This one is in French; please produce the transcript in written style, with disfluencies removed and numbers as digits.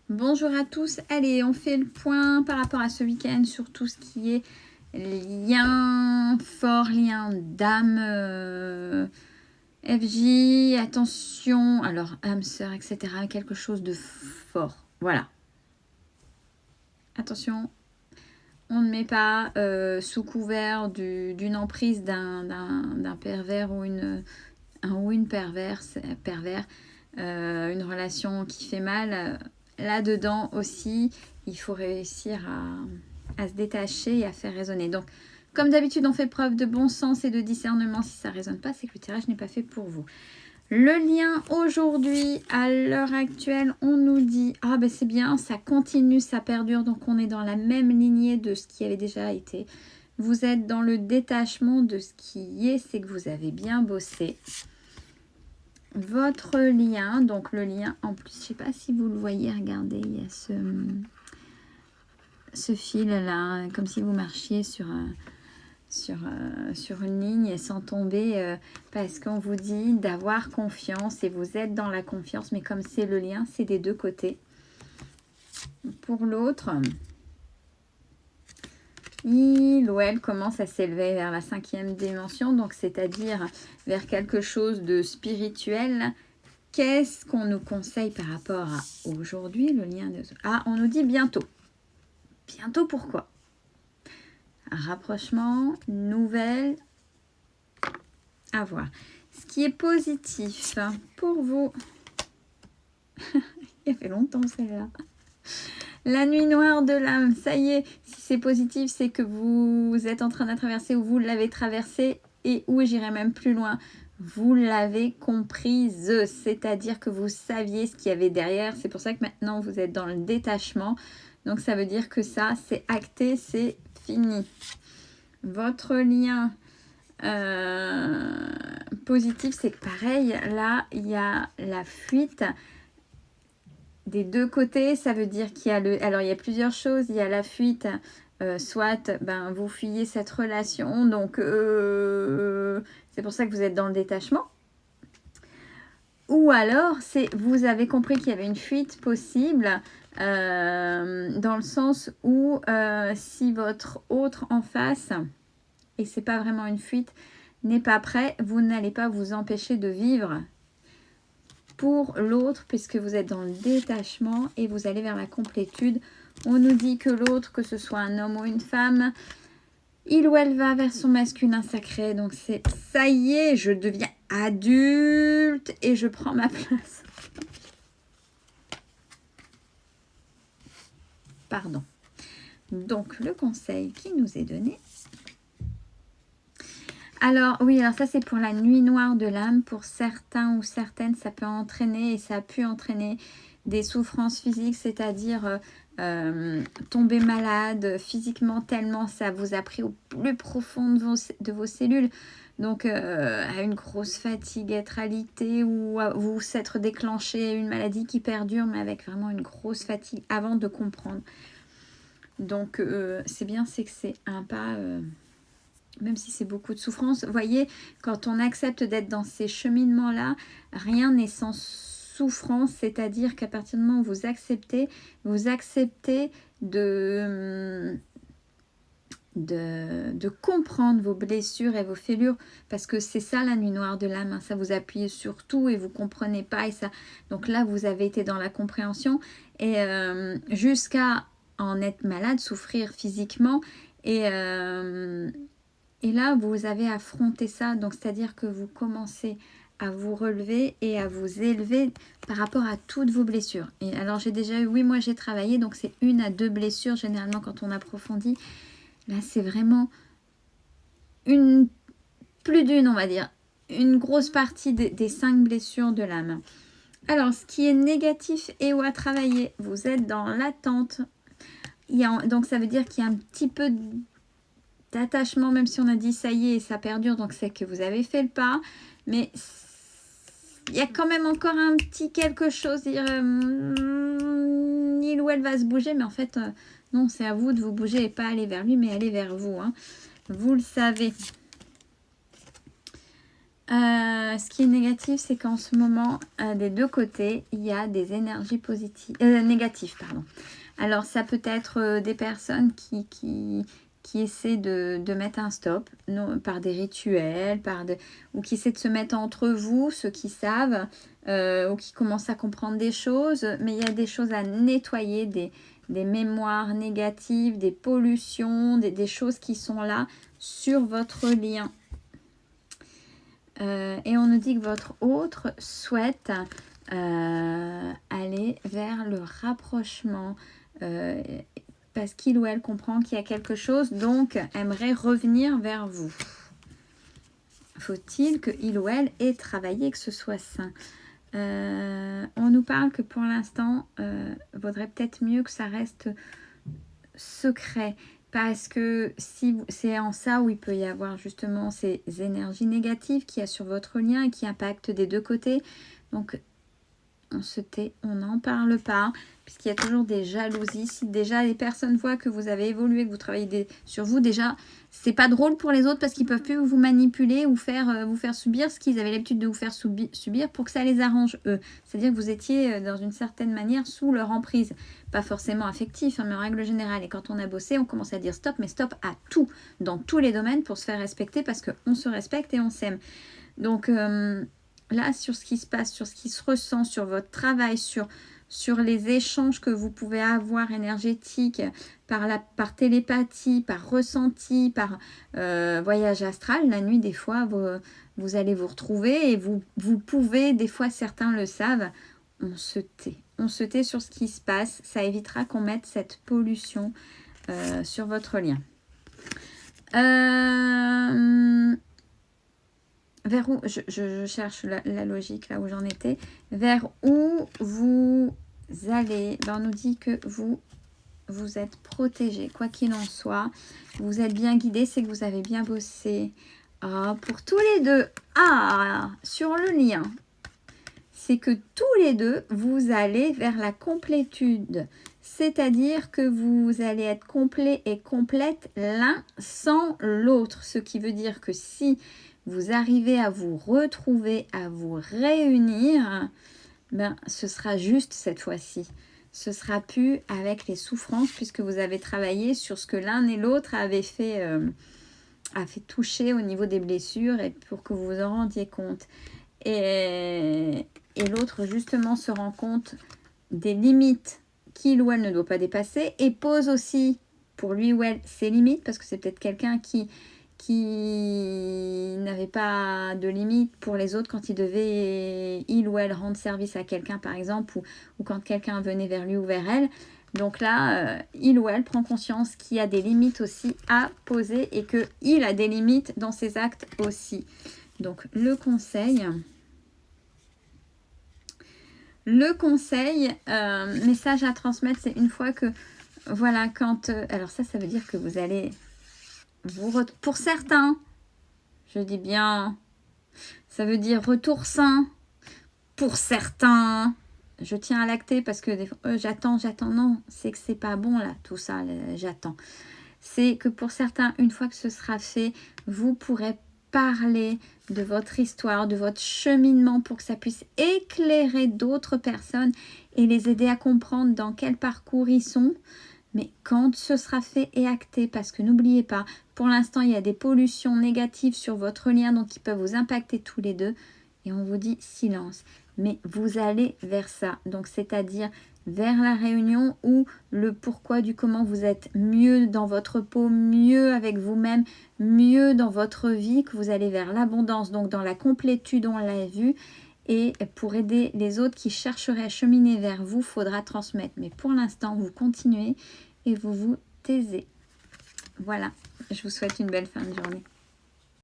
Bonjour à tous, allez on fait le point par rapport à ce week-end sur tout ce qui est lien fort, lien d'âme, FJ, attention, alors âme sœur, etc. Quelque chose de fort, voilà. Attention, on ne met pas sous couvert d'une emprise d'un pervers ou une pervers, une relation qui fait mal. Là-dedans aussi, il faut réussir à se détacher et à faire résonner. Donc, comme d'habitude, on fait preuve de bon sens et de discernement. Si ça ne résonne pas, c'est que le tirage n'est pas fait pour vous. Le lien aujourd'hui, à l'heure actuelle, on nous dit « Ah ben c'est bien, ça continue, ça perdure, donc on est dans la même lignée de ce qui avait déjà été. » Vous êtes dans le détachement de ce qui est, c'est que vous avez bien bossé. Votre lien, donc le lien en plus, je ne sais pas si vous le voyez, regardez, il y a ce fil là, comme si vous marchiez sur une ligne sans tomber, parce qu'on vous dit d'avoir confiance et vous êtes dans la confiance, mais comme c'est le lien, c'est des deux côtés. Pour l'autre, il ou elle commence à s'élever vers la 5e dimension, donc c'est-à-dire vers quelque chose de spirituel. Qu'est-ce qu'on nous conseille par rapport à aujourd'hui, le lien de... Ah, on nous dit bientôt. Bientôt pourquoi? Un rapprochement, nouvelle, à voir. Ce qui est positif pour vous, il fait longtemps celle-là. La nuit noire de l'âme, ça y est, si c'est positif, c'est que vous êtes en train de la traverser ou vous l'avez traversée et où j'irai même plus loin. Vous l'avez comprise, c'est-à-dire que vous saviez ce qu'il y avait derrière. C'est pour ça que maintenant vous êtes dans le détachement. Donc ça veut dire que ça, c'est acté, c'est fini. Votre lien positif, c'est que pareil, là, il y a la fuite des deux côtés. Ça veut dire qu'il y a alors il y a plusieurs choses. Il y a la fuite, soit ben, vous fuyez cette relation, donc c'est pour ça que vous êtes dans le détachement. Ou alors, vous avez compris qu'il y avait une fuite possible, dans le sens où si votre autre en face, et c'est pas vraiment une fuite, n'est pas prêt, vous n'allez pas vous empêcher de vivre pour l'autre, puisque vous êtes dans le détachement et vous allez vers la complétude. On nous dit que l'autre, que ce soit un homme ou une femme, il ou elle va vers son masculin sacré. Donc c'est ça y est, je deviens adulte et je prends ma place. Pardon. Donc le conseil qui nous est donné. Alors oui, alors ça c'est pour la nuit noire de l'âme. Pour certains ou certaines, ça peut entraîner et ça a pu entraîner des souffrances physiques, c'est-à-dire tomber malade physiquement tellement ça vous a pris au plus profond de vos cellules. Donc à une grosse fatigue, être alité ou vous s'être déclenché une maladie qui perdure, mais avec vraiment une grosse fatigue avant de comprendre. Donc c'est bien, c'est que c'est un pas... même si c'est beaucoup de souffrance, vous voyez, quand on accepte d'être dans ces cheminements-là, rien n'est sans souffrance, c'est-à-dire qu'à partir du moment où vous acceptez de comprendre vos blessures et vos fêlures, parce que c'est ça la nuit noire de l'âme, hein, ça vous appuie sur tout et vous comprenez pas, et ça, donc là vous avez été dans la compréhension, et jusqu'à en être malade, souffrir physiquement, et là, vous avez affronté ça, donc c'est-à-dire que vous commencez à vous relever et à vous élever par rapport à toutes vos blessures. Et alors, j'ai déjà eu, oui, moi j'ai travaillé, donc c'est 1 à 2 blessures, généralement quand on approfondit. Là, c'est vraiment plus d'une, on va dire, une grosse partie des 5 blessures de l'âme. Alors, ce qui est négatif et ou à travailler, vous êtes dans l'attente. Donc, ça veut dire qu'il y a un petit peu d'attachement, même si on a dit ça y est, ça perdure, donc c'est que vous avez fait le pas, mais il y a quand même encore un petit quelque chose, il ou elle va se bouger, mais en fait non, c'est à vous de vous bouger et pas aller vers lui, mais aller vers vous, hein. Vous le savez. Ce qui est négatif, c'est qu'en ce moment, des deux côtés, il y a des énergies positives, négatives, pardon. Alors, ça peut être des personnes qui essaient de mettre un stop par des rituels, ou qui essaient de se mettre entre vous, ceux qui savent, ou qui commencent à comprendre des choses. Mais il y a des choses à nettoyer, des mémoires négatives, des pollutions, des choses qui sont là sur votre lien. Et on nous dit que votre autre souhaite aller vers le rapprochement parce qu'il ou elle comprend qu'il y a quelque chose, donc aimerait revenir vers vous. Faut-il que il ou elle ait travaillé, que ce soit sain? On nous parle que pour l'instant, vaudrait peut-être mieux que ça reste secret. Parce que si c'est en ça où il peut y avoir justement ces énergies négatives qu'il y a sur votre lien et qui impactent des deux côtés. Donc, on se tait, on n'en parle pas, puisqu'il y a toujours des jalousies. Si déjà les personnes voient que vous avez évolué, que vous travaillez sur vous, déjà, c'est pas drôle pour les autres parce qu'ils peuvent plus vous manipuler ou vous faire subir ce qu'ils avaient l'habitude de vous faire subir pour que ça les arrange eux. C'est-à-dire que vous étiez dans une certaine manière sous leur emprise. Pas forcément affectif, mais en règle générale. Et quand on a bossé, on commence à dire stop, mais stop à tout, dans tous les domaines pour se faire respecter parce qu'on se respecte et on s'aime. Donc là, sur ce qui se passe, sur ce qui se ressent, sur votre travail, sur les échanges que vous pouvez avoir énergétiques, par télépathie, par ressenti, par voyage astral, la nuit, des fois, vous allez vous retrouver et vous pouvez, des fois, certains le savent, on se tait. On se tait sur ce qui se passe. Ça évitera qu'on mette cette pollution sur votre lien. Vers où, je cherche la logique là où j'en étais, vers où vous allez, on nous dit que vous êtes protégé, quoi qu'il en soit, vous êtes bien guidé, c'est que vous avez bien bossé. Pour tous les deux, sur le lien, c'est que tous les deux, vous allez vers la complétude, c'est-à-dire que vous allez être complet et complète l'un sans l'autre, ce qui veut dire que si vous arrivez à vous retrouver, à vous réunir, ce sera juste cette fois-ci. Ce sera plus avec les souffrances puisque vous avez travaillé sur ce que l'un et l'autre avaient fait, a fait toucher au niveau des blessures et pour que vous vous en rendiez compte. Et l'autre justement se rend compte des limites qu'il ou elle ne doit pas dépasser et pose aussi pour lui ou elle ses limites parce que c'est peut-être quelqu'un qui n'avait pas de limite pour les autres quand il ou elle rendre service à quelqu'un par exemple ou quand quelqu'un venait vers lui ou vers elle. Donc là, il ou elle prend conscience qu'il y a des limites aussi à poser et qu'il a des limites dans ses actes aussi. Donc le conseil, message à transmettre, c'est une fois que, voilà, quand... alors ça veut dire que vous allez... pour certains, je dis bien, ça veut dire retour sain. Pour certains, je tiens à l'acter parce que des fois, j'attends, non, c'est que c'est pas bon là, tout ça, j'attends. C'est que pour certains, une fois que ce sera fait, vous pourrez parler de votre histoire, de votre cheminement pour que ça puisse éclairer d'autres personnes et les aider à comprendre dans quel parcours ils sont. Mais quand ce sera fait et acté, parce que n'oubliez pas, pour l'instant, il y a des pollutions négatives sur votre lien, donc qui peuvent vous impacter tous les deux. Et on vous dit silence. Mais vous allez vers ça. Donc, c'est-à-dire vers la réunion où le pourquoi du comment vous êtes mieux dans votre peau, mieux avec vous-même, mieux dans votre vie, que vous allez vers l'abondance, donc dans la complétude, on l'a vu. Et pour aider les autres qui chercheraient à cheminer vers vous, il faudra transmettre. Mais pour l'instant, vous continuez et vous vous taisez. Voilà, je vous souhaite une belle fin de journée.